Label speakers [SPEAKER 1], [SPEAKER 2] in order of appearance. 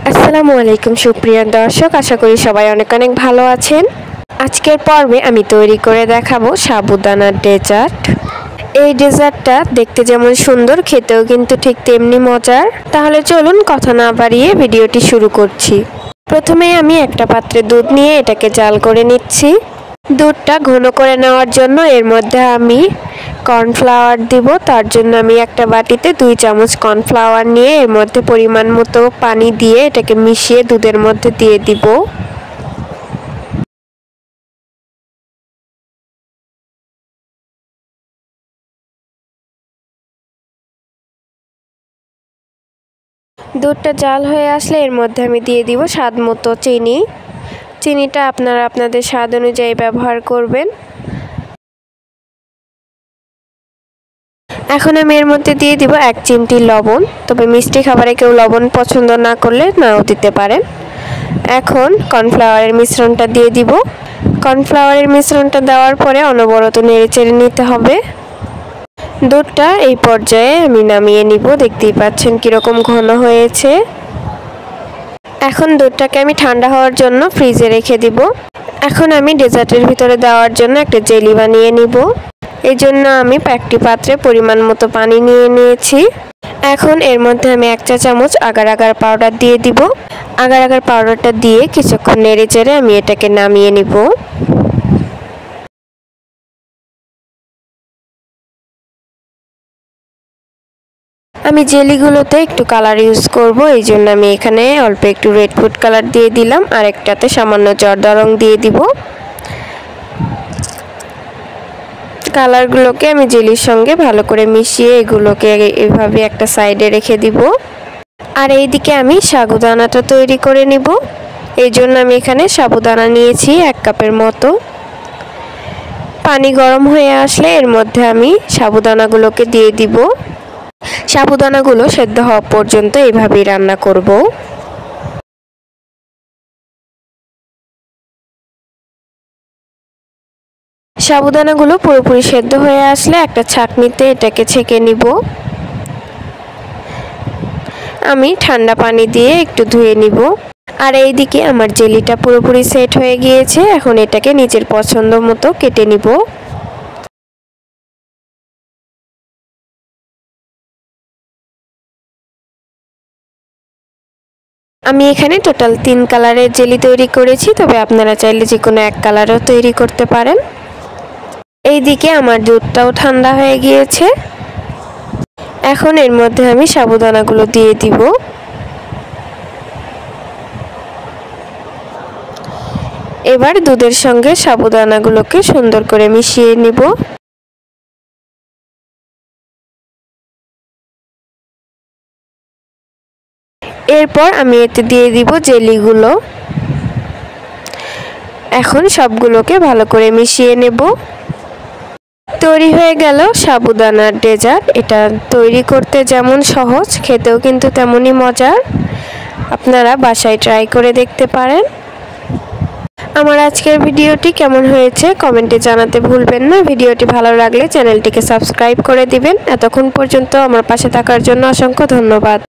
[SPEAKER 1] আসসালামু আলাইকুম সুপ্রিয় দর্শক, আশা করি সবাই অনেক অনেক ভালো আছেন। আজকের পর্বে আমি তৈরি করে দেখাবো সাবুদানার ডেজার্ট। এই ডেজার্টটা দেখতে যেমন সুন্দর, খেতেও কিন্তু ঠিক তেমনি মজার। তাহলে চলুন কথা না বাড়িয়ে ভিডিওটি শুরু করছি। প্রথমে আমি একটা পাত্রে দুধ নিয়ে এটাকে জাল করে নিচ্ছি। দুধটা ঘন করে নেওয়ার জন্য এর মধ্যে আমি কর্নফ্লাওয়ার দিব। তার জন্য আমি একটা বাটিতে 2 চামচ কর্নফ্লাওয়ার নিয়ে এর মধ্যে পরিমাণ মতো পানি দিয়ে এটাকে মিশিয়ে দুধের মধ্যে দিয়ে দিব। দুধটা জাল হয়ে আসলে এর মধ্যে আমি দিয়ে দিব স্বাদ মতো চিনি। চিনিটা আপনারা আপনাদের স্বাদ অনুযায়ী ব্যবহার করবেন। এখন আমি এর মধ্যে দিয়ে দিব 1 চিমটি লবণ, তবে মিষ্টি খাবারে কেউ লবণ পছন্দ না করলে নাও দিতে পারেন। এখন কর্নফ্লাওয়ারের মিশ্রণটা দিয়ে দিব। কর্নফ্লাওয়ারের মিশ্রণটা দেওয়ার পরে অনবরত নেড়েচেড়ে নিতে হবে। দুধটা এই পর্যায়ে আমি নামিয়ে নিব। দেখতেই পাচ্ছেন কীরকম ঘন হয়েছে। এখন দুধটাকে আমি ঠান্ডা হওয়ার জন্য ফ্রিজে রেখে দিব। এখন আমি ডেজার্টের ভিতরে দেওয়ার জন্য একটা জেলি বানিয়ে নিব। এই জন্য আমি একটি পাত্রে পরিমাণ মতো পানি নিয়ে নিয়েছি। এখন এর মধ্যে আমি 1 চা চামচ আগার আগার পাউডার দিয়ে দিব। আগার আগার পাউডারটা দিয়ে কিছুক্ষণ নেড়ে চেড়ে আমি এটাকে নামিয়ে নিব। আমি জেলিগুলোতে একটু কালার ইউজ করব, এই জন্য আমি এখানে অল্প একটু রেড ফুড কালার দিয়ে দিলাম, আর একটাতে সামান্য জর্দা রং দিয়ে দিব। কালারগুলোকে আমি জেলির সঙ্গে ভালো করে মিশিয়ে এগুলোকে এভাবে একটা সাইডে রেখে দিব। আর এইদিকে আমি সাবুদানাটা তৈরি করে নিব। এই জন্য আমি এখানে সাবুদানা নিয়েছি 1 কাপের মতো। পানি গরম হয়ে আসলে এর মধ্যে আমি সাবুদানাগুলোকে দিয়ে দিব। সাবুদানাগুলো সেদ্ধ হওয়া পর্যন্ত এইভাবেই রান্না করব। সাবুদানাগুলো পুরোপুরি সেদ্ধ হয়ে আসলে একটা ছাঁকনিতে এটাকে ছেঁকে নিব। আমি ঠান্ডা পানি দিয়ে একটু ধুয়ে নিব। আর এইদিকে আমার জেলিটা পুরোপুরি সেট হয়ে গিয়েছে। এখন এটাকে নিজের পছন্দ মতো কেটে নিব। আমি এখানে টোটাল 3 কালারের জেলি তৈরি করেছি, তবে আপনারা চাইলে যে কোনো 1 কালারও তৈরি করতে পারেন। এইদিকে আমার দুধটাও ঠান্ডা হয়ে গিয়েছে। এখন এর মধ্যে আমি সাবুদানাগুলো দিয়ে দিব। এবার দুধের সঙ্গে সাবুদানাগুলোকে সুন্দর করে মিশিয়ে নিব। এরপর আমি এতে দিয়ে দিব জেলিগুলো। এখন সবগুলোকে ভালো করে মিশিয়ে নেব। তৈরি হয়ে গেল সাবুদানার ডেজার্ট। এটা তৈরি করতে যেমন সহজ, খেতেও কিন্তু তেমনই মজার। আপনারা বাসায় ট্রাই করে দেখতে পারেন। আমার আজকের ভিডিওটি কেমন হয়েছে কমেন্টে জানাতে ভুলবেন না। ভিডিওটি ভালো লাগলে চ্যানেলটিকে সাবস্ক্রাইব করে দিবেন। এতক্ষণ পর্যন্ত আমার পাশে থাকার জন্য অসংখ্য ধন্যবাদ।